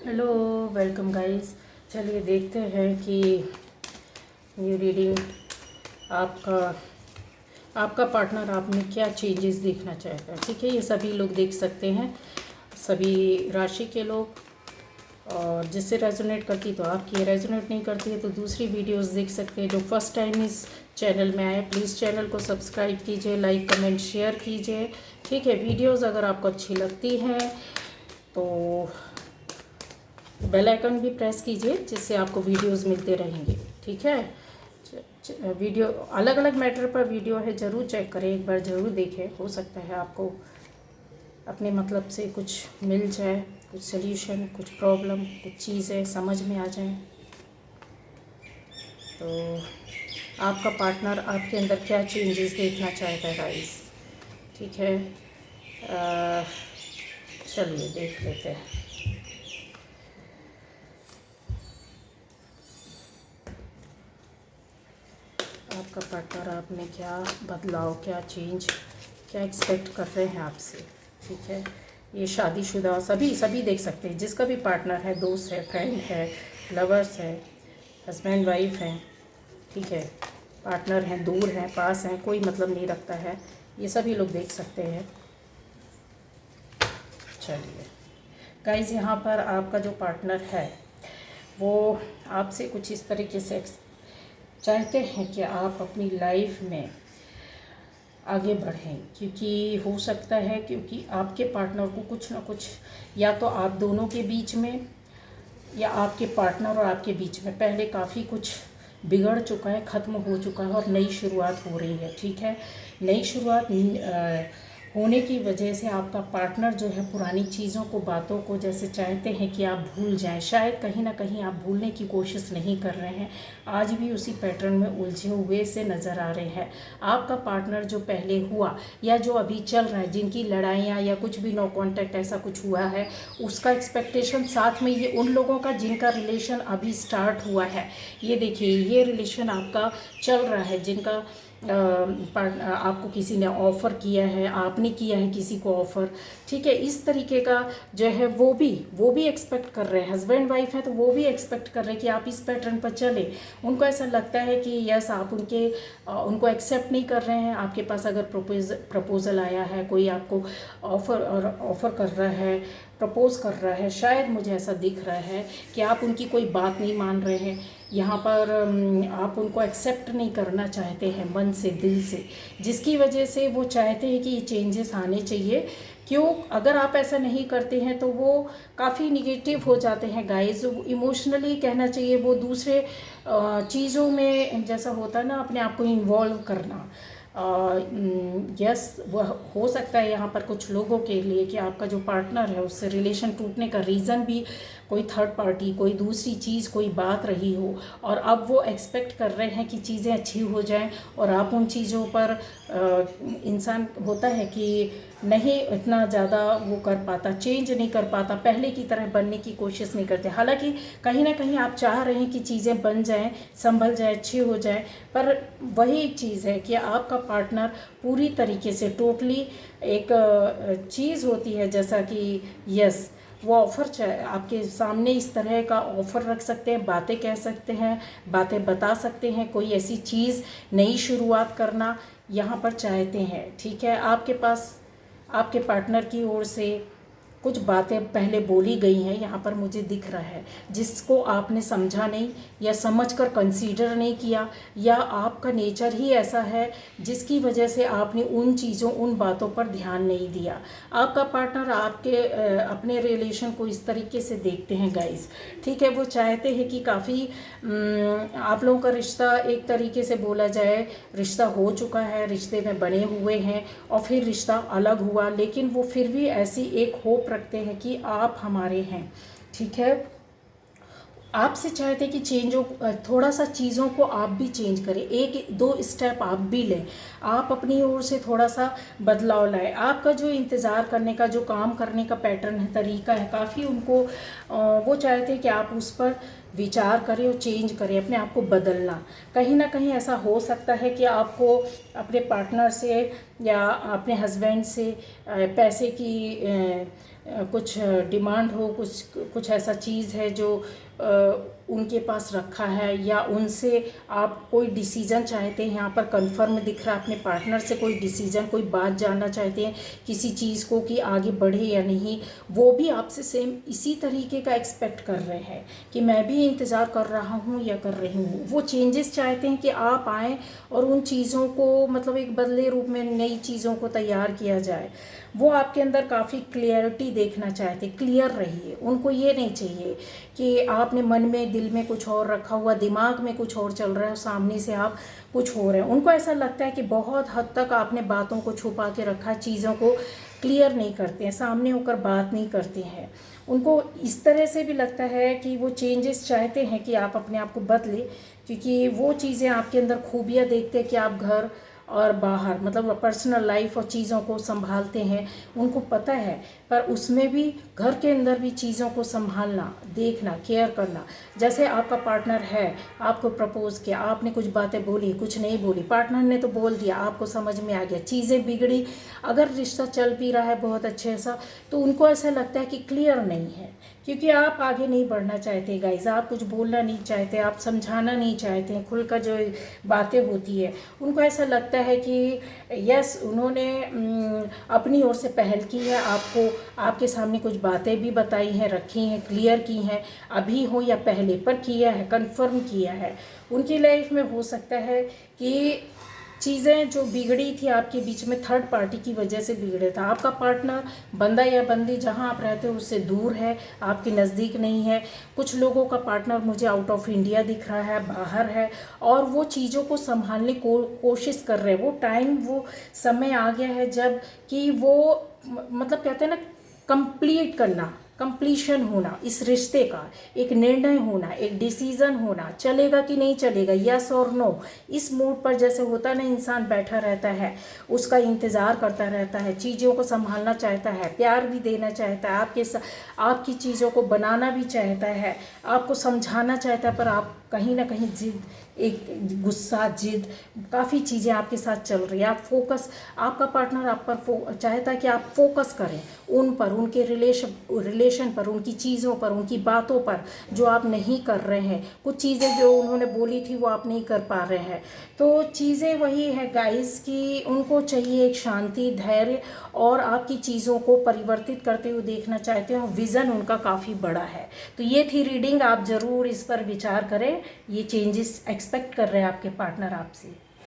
Hello, welcome guys. चलिए देखते हैं कि ये रीडिंग आपका आपका पार्टनर आप में क्या चेंजेस देखना चाहता है। ठीक है, ये सभी लोग देख सकते हैं, सभी राशि के लोग। और जिससे रेजोनेट करती तो आपकी, रेजोनेट नहीं करती है तो दूसरी वीडियोस देख सकते हैं। जो फर्स्ट टाइम इस चैनल में आए प्लीज़ चैनल को सब्सक्राइब कीजिए, लाइक कमेंट शेयर कीजिए। ठीक है, वीडियोस अगर आपको अच्छी लगती हैं तो बेल आइकन भी प्रेस कीजिए, जिससे आपको वीडियोस मिलते रहेंगे। ठीक है, वीडियो अलग अलग मैटर पर वीडियो है, ज़रूर चेक करें, एक बार ज़रूर देखें। हो सकता है आपको अपने मतलब से कुछ मिल जाए, कुछ सल्यूशन, कुछ प्रॉब्लम, कुछ चीज़ें समझ में आ जाएं। तो आपका पार्टनर आपके अंदर क्या चेंजेस देखना चाहता है गाइस। ठीक है, चलिए देख लेते हैं। आपका पार्टनर आप में क्या बदलाव, क्या चेंज, क्या एक्सपेक्ट कर रहे हैं आपसे। ठीक है, ये शादीशुदा सभी देख सकते हैं, जिसका भी पार्टनर है, दोस्त है, फ्रेंड है, लवर्स है, हस्बैंड वाइफ है। ठीक है, पार्टनर हैं, दूर हैं, पास हैं, कोई मतलब नहीं रखता है, ये सभी लोग देख सकते हैं। चलिए गाइस, यहाँ पर आपका जो पार्टनर है वो आपसे कुछ इस तरीके से चाहते हैं कि आप अपनी लाइफ में आगे बढ़ें, क्योंकि हो सकता है क्योंकि आपके पार्टनर को कुछ ना कुछ, या तो आप दोनों के बीच में या आपके पार्टनर और आपके बीच में पहले काफ़ी कुछ बिगड़ चुका है, ख़त्म हो चुका है और नई शुरुआत हो रही है। ठीक है, नई शुरुआत होने की वजह से आपका पार्टनर जो है पुरानी चीज़ों को, बातों को जैसे चाहते हैं कि आप भूल जाएं। शायद कहीं ना कहीं आप भूलने की कोशिश नहीं कर रहे हैं, आज भी उसी पैटर्न में उलझे हुए से नज़र आ रहे हैं। आपका पार्टनर जो पहले हुआ या जो अभी चल रहा है, जिनकी लड़ाइयाँ या कुछ भी नो कॉन्टैक्ट ऐसा कुछ हुआ है, उसका एक्सपेक्टेशन साथ में ये उन लोगों का जिनका रिलेशन अभी स्टार्ट हुआ है। ये देखिए, ये रिलेशन आपका चल रहा है, जिनका आपको किसी ने ऑफ़र किया है, आपने किया है किसी को ऑफ़र। ठीक है, इस तरीके का जो है वो भी एक्सपेक्ट कर रहे हैं। हस्बैंड वाइफ है तो वो भी एक्सपेक्ट कर रहे हैं कि आप इस पैटर्न पर चलें। उनको ऐसा लगता है कि यस, आप उनको एक्सेप्ट नहीं कर रहे हैं। आपके पास अगर प्रपोज़ल आया है, कोई आपको ऑफ़र कर रहा है, प्रपोज़ कर रहा है, शायद मुझे ऐसा दिख रहा है कि आप उनकी कोई बात नहीं मान रहे हैं। यहाँ पर आप उनको एक्सेप्ट नहीं करना चाहते हैं मन से, दिल से, जिसकी वजह से वो चाहते हैं कि ये चेंजेस आने चाहिए। क्यों? अगर आप ऐसा नहीं करते हैं तो वो काफ़ी निगेटिव हो जाते हैं गाइस। इमोशनली कहना चाहिए, वो दूसरे चीज़ों में जैसा होता है ना, अपने आप को इन्वॉल्व करना। यस, वह हो सकता है यहाँ पर कुछ लोगों के लिए कि आपका जो पार्टनर है उससे रिलेशन टूटने का रीज़न भी कोई थर्ड पार्टी, कोई दूसरी चीज़, कोई बात रही हो, और अब वो एक्सपेक्ट कर रहे हैं कि चीज़ें अच्छी हो जाएं, और आप उन चीज़ों पर इंसान होता है कि नहीं इतना ज़्यादा वो कर पाता, चेंज नहीं कर पाता, पहले की तरह बनने की कोशिश नहीं करते। हालांकि कहीं ना कहीं आप चाह रहे हैं कि चीज़ें बन जाएं, संभल जाए, अच्छी हो जाए, पर वही चीज़ है कि आपका पार्टनर पूरी तरीके से टोटली एक चीज़ होती है, जैसा कि यस, वो ऑफ़र आपके सामने इस तरह का ऑफ़र रख सकते हैं, बातें कह सकते हैं, बातें बता सकते हैं, कोई ऐसी चीज़, नई शुरुआत करना यहाँ पर चाहते हैं। ठीक है, आपके पास आपके पार्टनर की ओर से कुछ बातें पहले बोली गई हैं, यहाँ पर मुझे दिख रहा है, जिसको आपने समझा नहीं या समझकर कंसीडर नहीं किया, या आपका नेचर ही ऐसा है जिसकी वजह से आपने उन चीज़ों, उन बातों पर ध्यान नहीं दिया। आपका पार्टनर आपके अपने रिलेशन को इस तरीके से देखते हैं गाइस। ठीक है, वो चाहते हैं कि काफ़ी आप लोगों का रिश्ता, एक तरीके से बोला जाए, रिश्ता हो चुका है, रिश्ते में बने हुए हैं और फिर रिश्ता अलग हुआ, लेकिन वो फिर भी ऐसी एक होप रखते हैं कि आप हमारे हैं। ठीक है, आपसे चाहते हैं कि चेंज हो, थोड़ा सा चीज़ों को आप भी चेंज करें, एक दो स्टेप आप भी लें, आप अपनी ओर से थोड़ा सा बदलाव लाएं। आपका जो इंतज़ार करने का, जो काम करने का पैटर्न है, तरीका है, काफ़ी उनको वो चाहते हैं कि आप उस पर विचार करें और चेंज करें, अपने आप को बदलना। कहीं ना कहीं ऐसा हो सकता है कि आपको अपने पार्टनर से या अपने हस्बैंड से पैसे की कुछ डिमांड हो, कुछ कुछ ऐसा चीज़ है जो उनके पास रखा है, या उनसे आप कोई डिसीज़न चाहते हैं, यहाँ पर कंफर्म दिख रहा है अपने पार्टनर से कोई डिसीज़न, कोई बात जानना चाहते हैं किसी चीज़ को कि आगे बढ़े या नहीं, वो भी आपसे सेम इसी तरीके का एक्सपेक्ट कर रहे हैं कि मैं भी इंतज़ार कर रहा हूँ या कर रही हूँ। वो चेंजेस चाहते हैं कि आप आएँ और उन चीज़ों को मतलब एक बदले रूप में नई चीज़ों को तैयार किया जाए। वो आपके अंदर काफ़ी क्लियरिटी देखना चाहते, क्लियर रहिए। उनको ये नहीं चाहिए कि आपने मन में दिल में कुछ और रखा हुआ, दिमाग में कुछ और चल रहा है, सामने से आप कुछ हो रहे हैं। उनको ऐसा लगता है कि बहुत हद तक आपने बातों को छुपा के रखा, चीज़ों को क्लियर नहीं करते हैं, सामने होकर बात नहीं करते हैं। उनको इस तरह से भी लगता है कि वो चेंजेस चाहते हैं कि आप अपने आप को बदलें, क्योंकि वो चीज़ें आपके अंदर खूबियाँ देखते हैं कि आप घर और बाहर मतलब पर्सनल लाइफ और चीज़ों को संभालते हैं, उनको पता है। पर उसमें भी घर के अंदर भी चीज़ों को संभालना, देखना, केयर करना। जैसे आपका पार्टनर है, आपको प्रपोज़ किया, आपने कुछ बातें बोली, कुछ नहीं बोली, पार्टनर ने तो बोल दिया, आपको समझ में आ गया, चीज़ें बिगड़ी, अगर रिश्ता चल भी रहा है बहुत अच्छे सा, तो उनको ऐसा लगता है कि क्लियर नहीं है, क्योंकि आप आगे नहीं बढ़ना चाहते गाइज, आप कुछ बोलना नहीं चाहते, आप समझाना नहीं चाहते हैं, खुलकर जो बातें होती है उनको ऐसा लगता है कि यस उन्होंने अपनी ओर से पहल की है, आपको आपके सामने कुछ बातें भी बताई हैं, रखी हैं, क्लियर की हैं, अभी हो या पहले, पर किया है, कंफर्म किया है। उनकी लाइफ में हो सकता है कि चीज़ें जो बिगड़ी थी आपके बीच में थर्ड पार्टी की वजह से बिगड़े था। आपका पार्टनर, बंदा या बंदी, जहां आप रहते हो उससे दूर है, आपके नज़दीक नहीं है। कुछ लोगों का पार्टनर मुझे आउट ऑफ इंडिया दिख रहा है, बाहर है, और वो चीज़ों को संभालने को कोशिश कर रहे हैं। वो टाइम, वो समय आ गया है जब कि वो मतलब कहते हैं ना, कंप्लीट करना, कंप्लीशन होना, इस रिश्ते का एक निर्णय होना, एक डिसीज़न होना, चलेगा कि नहीं चलेगा, यस और नो। इस मूड पर जैसे होता ना, इंसान बैठा रहता है, उसका इंतज़ार करता रहता है, चीज़ों को संभालना चाहता है, प्यार भी देना चाहता है, आपकी चीज़ों को बनाना भी चाहता है, आपको समझाना चाहता है, पर आप कहीं ना कहीं जिद, एक गुस्सा, जिद, काफ़ी चीज़ें आपके साथ चल रही है। आप फोकस, आपका पार्टनर आप पर चाहता है कि आप फोकस करें उन पर, उनके रिलेशन पर, उनकी चीज़ों पर, उनकी बातों पर, जो आप नहीं कर रहे हैं। कुछ चीज़ें जो उन्होंने बोली थी वो आप नहीं कर पा रहे हैं। तो चीज़ें वही है गाइस कि उनको चाहिए एक शांति, धैर्य, और आपकी चीज़ों को परिवर्तित करते हुए देखना चाहते हो। विज़न उनका काफ़ी बड़ा है। तो ये थी रीडिंग, आप ज़रूर इस पर विचार करें। ये चेंजेस एक्सपेक्ट कर रहे हैं आपके पार्टनर आपसे।